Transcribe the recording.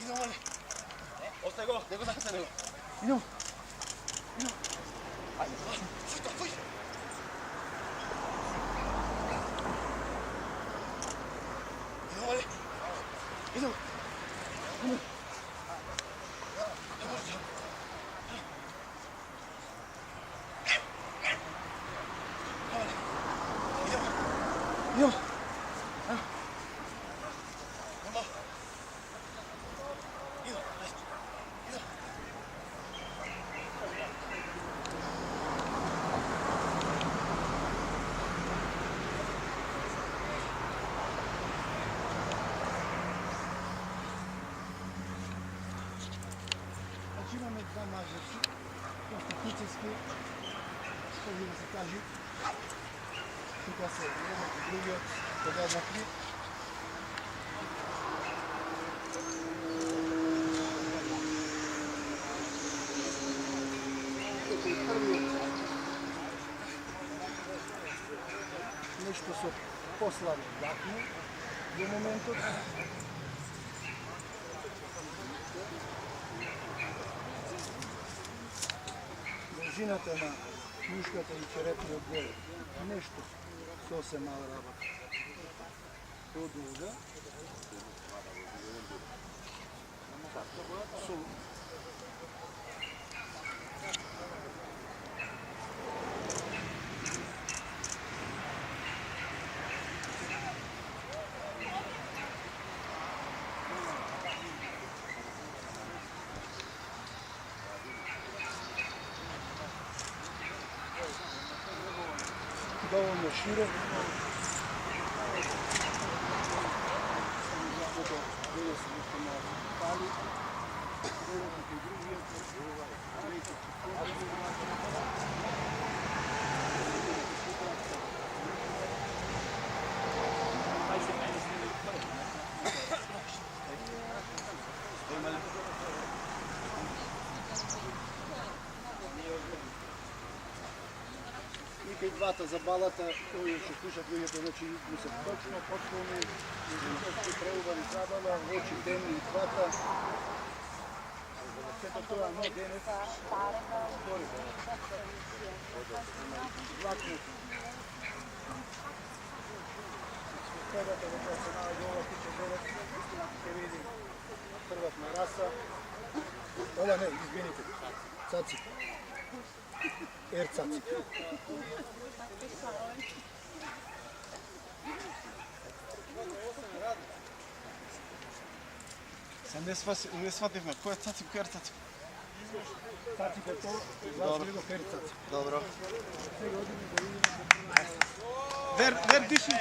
Idemo, mali. Ostaje go, nego zakaj se nego. Idemo. Idemo. Ajde, fuj. Idemo, mali. Idemo. Idemo. Idemo. Imаме два мажерци, конституцийски, може да се каже. Тук са едното, другият, подаднахме. Ето и първият. Нещо са по-слабо дахни до момента. Дължината на мушката и черепния отгоре. Нещо съвсем мала работа. По-дълга. Доволно широк. Защото видя се нещо на пали. Другото и другият. И двата за балата, той ще слушат другите, значи му се точно, подпълни, музикалски преубани забава, очи дени и двата. Сето това но денес, втори влакното. Първата въпросена гола, тича долу, ще видим първат на раса. Ова не, извините, цаци. Ерцаци. Не свативме, кој е цаци, кој е ерцаци? Цаци е то, вас гледах ерцаци. Добро. Вер, диши!